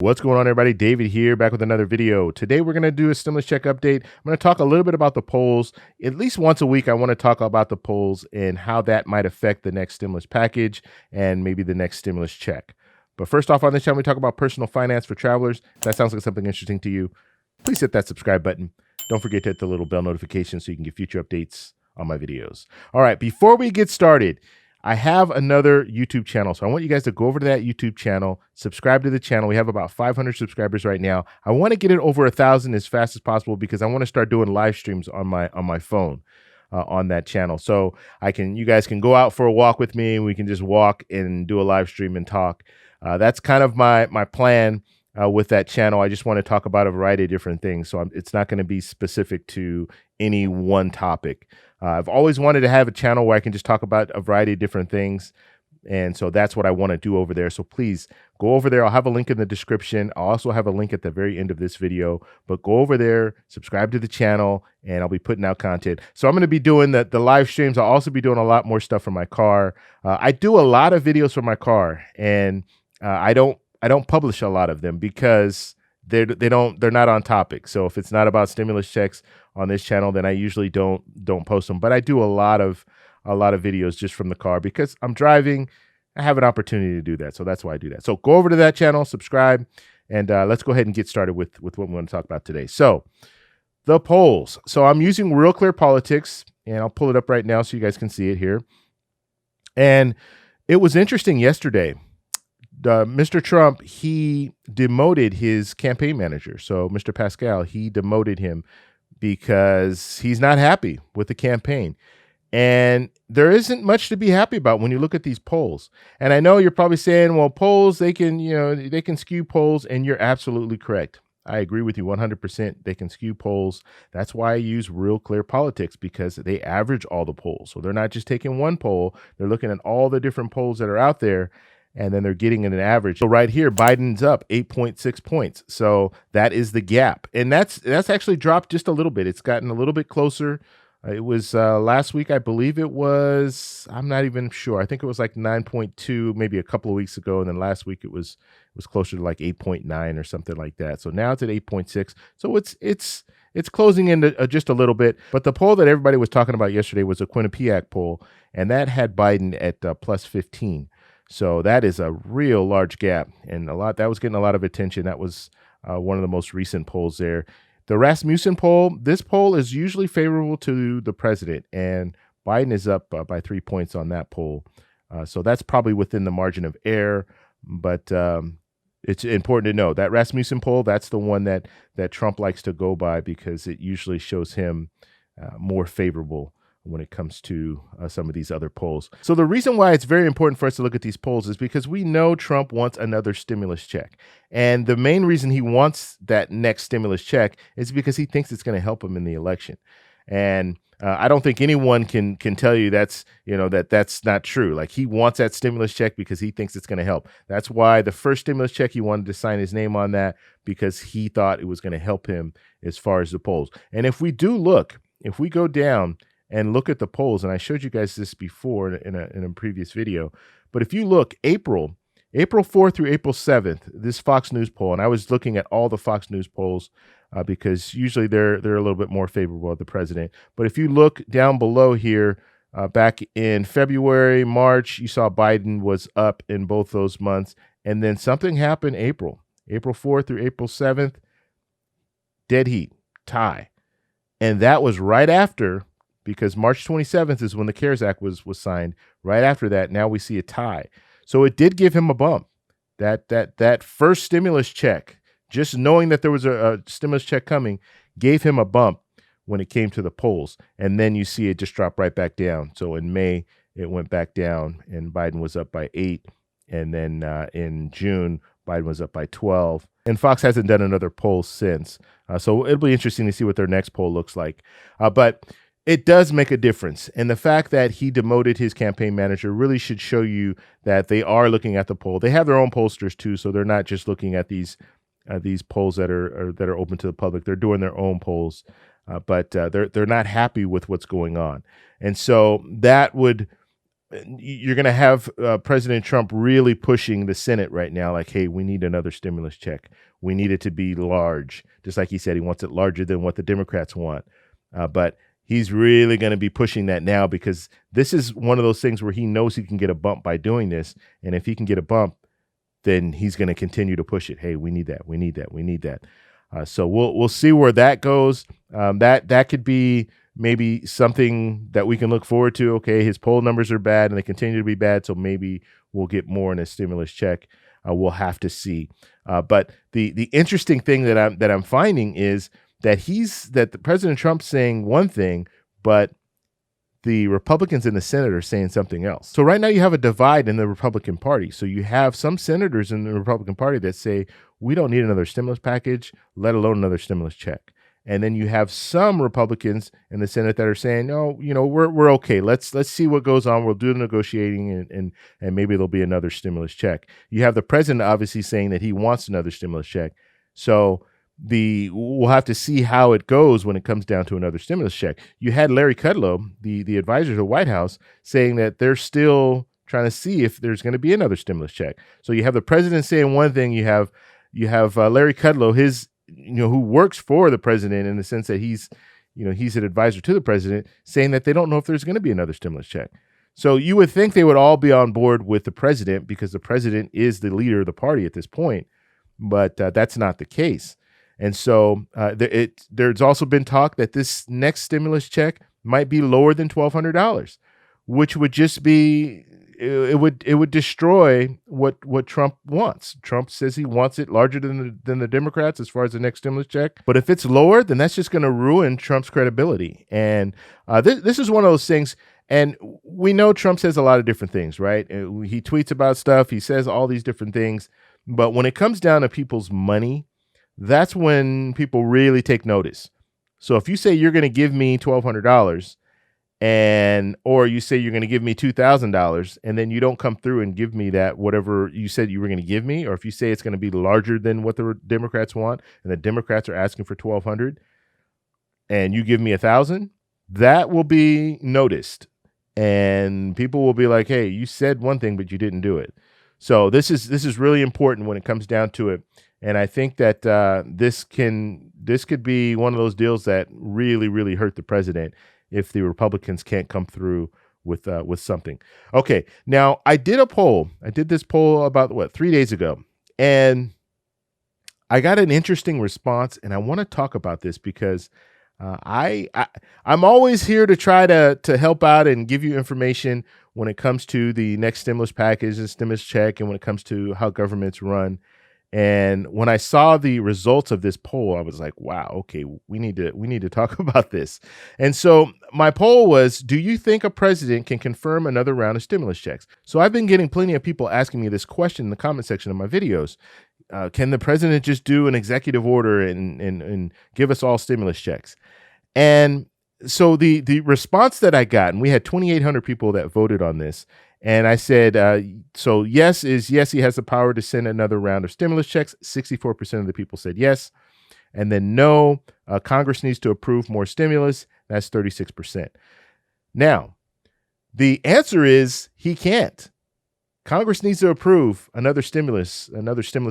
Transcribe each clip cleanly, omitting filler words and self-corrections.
What's going on, everybody? David here, back with another video. Today, we're going to do a stimulus check update. I'm going to talk a little bit about the polls. At least once a week, I want to talk about the polls and how that might affect the next stimulus package and maybe the next stimulus check. But first off on this channel, we talk about personal finance for travelers. If that sounds like something interesting to you, please hit that subscribe button. Don't forget to hit the little bell notification so you can get future updates on my videos. All right, before we get started, I have another YouTube channel. So I want you guys to go over to that YouTube channel, subscribe to the channel. We have about 500 subscribers right now. I want to get it over 1,000 as fast as possible because I want to start doing live streams on my phone on that channel. So you guys can go out for a walk with me and we can just walk and do a live stream and talk. That's kind of my plan with that channel. I just want to talk about a variety of different things. So it's not going to be specific to any one topic. I've always wanted to have a channel where I can just talk about a variety of different things. And so that's what I want to do over there. So please go over there. I'll have a link in the description. I'll also have a link at the very end of this video. But go over there, subscribe to the channel, and I'll be putting out content. So I'm going to be doing the live streams. I'll also be doing a lot more stuff from my car. I do a lot of videos from my car, and I don't publish a lot of them because they're not on topic. So if it's not about stimulus checks on this channel, then I usually don't post them. But I do a lot of videos just from the car because I'm driving. I have an opportunity to do that. So that's why I do that. So go over to that channel, subscribe, and let's go ahead and get started with what we want to talk about today. So the polls. So I'm using Real Clear Politics, and I'll pull it up right now so you guys can see it here. And it was interesting yesterday. Mr. Trump, he demoted his campaign manager. So Mr. Pascal, he demoted him because he's not happy with the campaign. And there isn't much to be happy about when you look at these polls. And I know you're probably saying, well, polls, they can skew polls, and you're absolutely correct. I agree with you 100%. They can skew polls. That's why I use Real Clear Politics, because they average all the polls. So they're not just taking one poll. They're looking at all the different polls that are out there, and then they're getting an average. So right here, Biden's up 8.6 points. So that is the gap. And that's actually dropped just a little bit. It's gotten a little bit closer. It was last week, I believe it was, I'm not even sure. I think it was like 9.2, maybe a couple of weeks ago. And then last week it was closer to like 8.9 or something like that. So now it's at 8.6. So it's closing in just a little bit. But the poll that everybody was talking about yesterday was a Quinnipiac poll, and that had Biden at plus 15. So that is a real large gap, and that was getting a lot of attention. That was one of the most recent polls there. The Rasmussen poll, this poll is usually favorable to the president, and Biden is up by 3 points on that poll. So that's probably within the margin of error, but it's important to know that Rasmussen poll, that's the one that Trump likes to go by because it usually shows him more favorable when it comes to some of these other polls. So the reason why it's very important for us to look at these polls is because we know Trump wants another stimulus check. And the main reason he wants that next stimulus check is because he thinks it's going to help him in the election. And I don't think anyone can tell you that's not true. Like, he wants that stimulus check because he thinks it's going to help. That's why the first stimulus check, he wanted to sign his name on that because he thought it was going to help him as far as the polls. And if we go down and look at the polls, and I showed you guys this before in a previous video, but if you look, April 4th through April 7th, this Fox News poll, and I was looking at all the Fox News polls because usually they're a little bit more favorable of the president. But if you look down below here, back in February, March, you saw Biden was up in both those months, and then something happened April 4th through April 7th, dead heat, tie. And that was right after, because March 27th is when the CARES Act was signed. Right after that, now we see a tie. So it did give him a bump. That first stimulus check, just knowing that there was a stimulus check coming, gave him a bump when it came to the polls. And then you see it just drop right back down. So in May, it went back down, and Biden was up by 8. And then in June, Biden was up by 12. And Fox hasn't done another poll since. So it'll be interesting to see what their next poll looks like. But it does make a difference. And the fact that he demoted his campaign manager really should show you that they are looking at the poll. They have their own pollsters too, so they're not just looking at these polls that are open to the public. They're doing their own polls, but they're not happy with what's going on. And so that would you're going to have President Trump really pushing the Senate right now, like, hey, we need another stimulus check. We need it to be large, just like he said, he wants it larger than what the Democrats want. But he's really going to be pushing that now because this is one of those things where he knows he can get a bump by doing this. And if he can get a bump, then he's going to continue to push it. Hey, we need that. We need that. We need that. So we'll see where that goes. That could be maybe something that we can look forward to. Okay, his poll numbers are bad and they continue to be bad, so maybe we'll get more in a stimulus check. We'll have to see. But the interesting thing that I'm finding is that the President Trump's saying one thing, but the Republicans in the Senate are saying something else. So right now you have a divide in the Republican Party. So you have some senators in the Republican Party that say, we don't need another stimulus package, let alone another stimulus check. And then you have some Republicans in the Senate that are saying, no, we're okay. Let's see what goes on. We'll do the negotiating and maybe there'll be another stimulus check. You have the president obviously saying that he wants another stimulus check. So we'll have to see how it goes when it comes down to another stimulus check. You had Larry Kudlow, the advisor to the White House, saying that they're still trying to see if there's going to be another stimulus check. So you have the president saying one thing. You have Larry Kudlow, who works for the president in the sense that he's an advisor to the president, saying that they don't know if there's going to be another stimulus check. So you would think they would all be on board with the president because the president is the leader of the party at this point, but that's not the case. And so there's also been talk that this next stimulus check might be lower than $1,200, which would just be it would destroy what Trump wants. Trump says he wants it larger than the Democrats as far as the next stimulus check. But if it's lower, then that's just going to ruin Trump's credibility. And this is one of those things. And we know Trump says a lot of different things, right? He tweets about stuff. He says all these different things. But when it comes down to people's money, that's when people really take notice. So if you say you're going to give me $1,200 or you say you're going to give me $2,000 and then you don't come through and give me that, whatever you said you were going to give me, or if you say it's going to be larger than what the Democrats want and the Democrats are asking for $1,200 and you give me $1,000, that will be noticed and people will be like, hey, you said one thing, but you didn't do it. So this is really important when it comes down to it. And I think that this could be one of those deals that really, really hurt the president if the Republicans can't come through with something. Okay, now I did a poll. I did this poll about 3 days ago, and I got an interesting response. And I want to talk about this because I'm always here to try to help out and give you information when it comes to the next stimulus package and stimulus check, and when it comes to how governments run. And when I saw the results of this poll, I was like, wow, okay, we need to talk about this. And so my poll was, do you think a president can confirm another round of stimulus checks? So I've been getting plenty of people asking me this question in the comment section of my videos. Can the president just do an executive order and give us all stimulus checks? And so the response that I got, and we had 2,800 people that voted on this, and I said, so yes, he has the power to send another round of stimulus checks. 64% of the people said yes. And then no, Congress needs to approve more stimulus. That's 36%. Now, the answer is he can't. Congress needs to approve another stimulus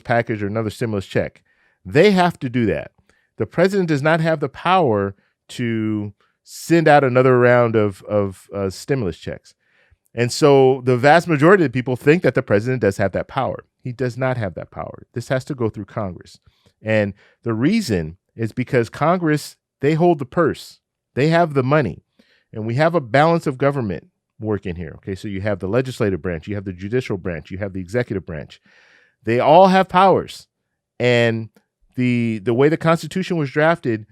package or another stimulus check. They have to do that. The president does not have the power to send out another round of stimulus checks. And so the vast majority of the people think that the president does have that power. He does not have that power. This has to go through Congress. And the reason is because Congress, they hold the purse. They have the money. And we have a balance of government working here. Okay, so you have the legislative branch, you have the judicial branch, you have the executive branch. They all have powers. And the way the Constitution was drafted,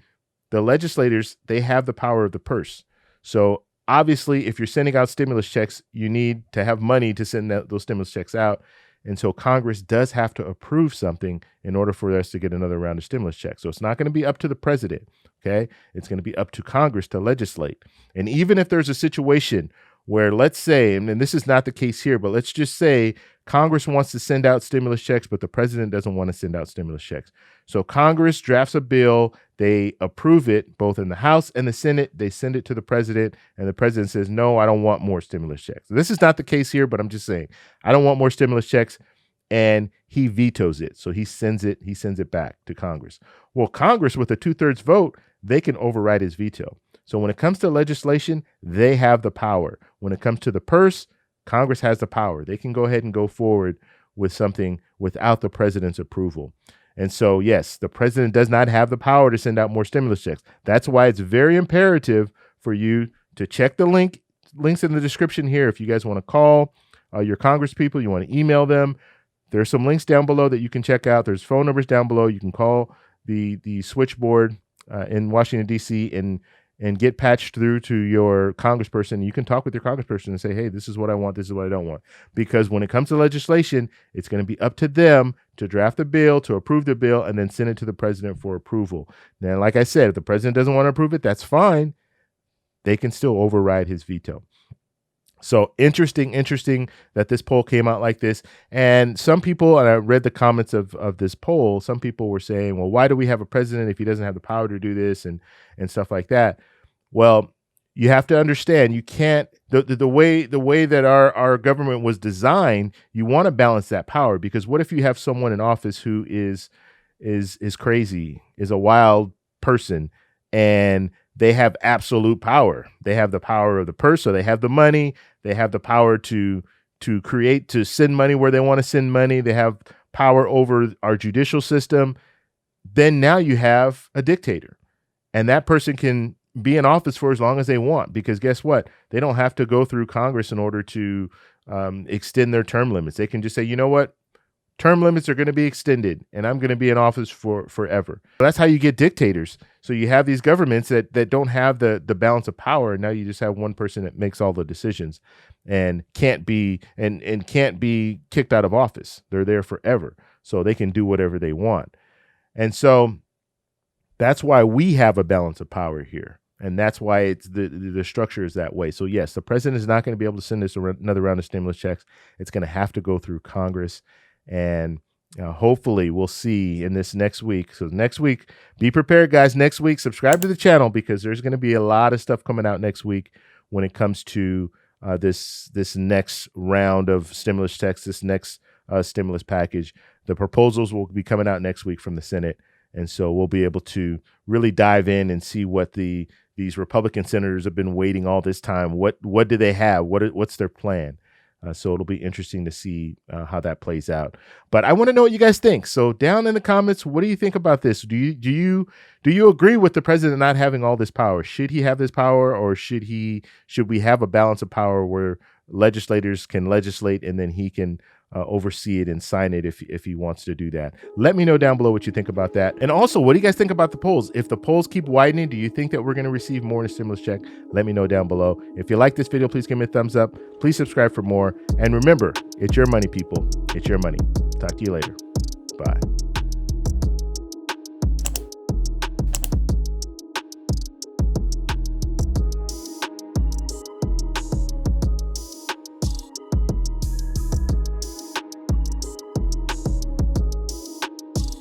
the legislators, they have the power of the purse. So obviously, if you're sending out stimulus checks, you need to have money to send those stimulus checks out. And so Congress does have to approve something in order for us to get another round of stimulus checks. So it's not going to be up to the president, okay? It's going to be up to Congress to legislate. And even if there's a situation where, let's say, and this is not the case here, but let's just say Congress wants to send out stimulus checks, but the president doesn't want to send out stimulus checks. So Congress drafts a bill, they approve it both in the House and the Senate, they send it to the president, and the president says, no, I don't want more stimulus checks. This is not the case here, but I'm just saying, I don't want more stimulus checks, and he vetoes it. So he sends it back to Congress. Well, Congress, with a 2/3 vote, they can override his veto. So when it comes to legislation, they have the power. When it comes to the purse, Congress has the power. They can go ahead and go forward with something without the president's approval. And so, yes, the president does not have the power to send out more stimulus checks. That's why it's very imperative for you to check the links in the description here. If you guys want to call your Congress people, you want to email them, there's some links down below that you can check out. There's phone numbers down below. You can call the switchboard in Washington, D.C. and get patched through to your congressperson. You can talk with your congressperson and say, hey, this is what I want, this is what I don't want. Because when it comes to legislation, it's going to be up to them to draft the bill, to approve the bill, and then send it to the president for approval. Now, like I said, if the president doesn't want to approve it, that's fine. They can still override his veto. So interesting that this poll came out like this. And some people, and I read the comments of this poll, some people were saying, well, why do we have a president if he doesn't have the power to do this and stuff like that? Well, you have to understand, you can't, the way that our government was designed, you want to balance that power, because what if you have someone in office who is crazy, is a wild person, and they have absolute power. They have the power of the purse, so they have the money. They have the power to send money where they want to send money. They have power over our judicial system. Then now you have a dictator, and that person can be in office for as long as they want, because guess what? They don't have to go through Congress in order to extend their term limits. They can just say, you know what? Term limits are going to be extended, and I'm going to be in office for forever. That's how you get dictators. So you have these governments that don't have the balance of power, and now you just have one person that makes all the decisions and can't be kicked out of office. They're there forever, so they can do whatever they want. And so that's why we have a balance of power here, and that's why it's the structure is that way. So yes, the president is not going to be able to send us another round of stimulus checks. It's going to have to go through Congress. And hopefully we'll see in this next week. So next week, be prepared, guys. Next week, subscribe to the channel, because there's going to be a lot of stuff coming out next week when it comes to this next round of stimulus checks, this next stimulus package. The proposals will be coming out next week from the Senate. And so we'll be able to really dive in and see what these Republican senators have been waiting all this time. What do they have? What's their plan? So it'll be interesting to see how that plays out. But I want to know what you guys think. So down in the comments, what do you think about this? Do you agree with the president not having all this power? Should he have this power, or should we have a balance of power where legislators can legislate and then he can oversee it and sign it if he wants to do that? Let me know down below what you think about that. And also, what do you guys think about the polls? If the polls keep widening, do you think that we're going to receive more in a stimulus check? Let me know down below. If you like this video, please give me a thumbs up. Please subscribe for more. And remember, it's your money, people. It's your money. Talk to you later. Bye.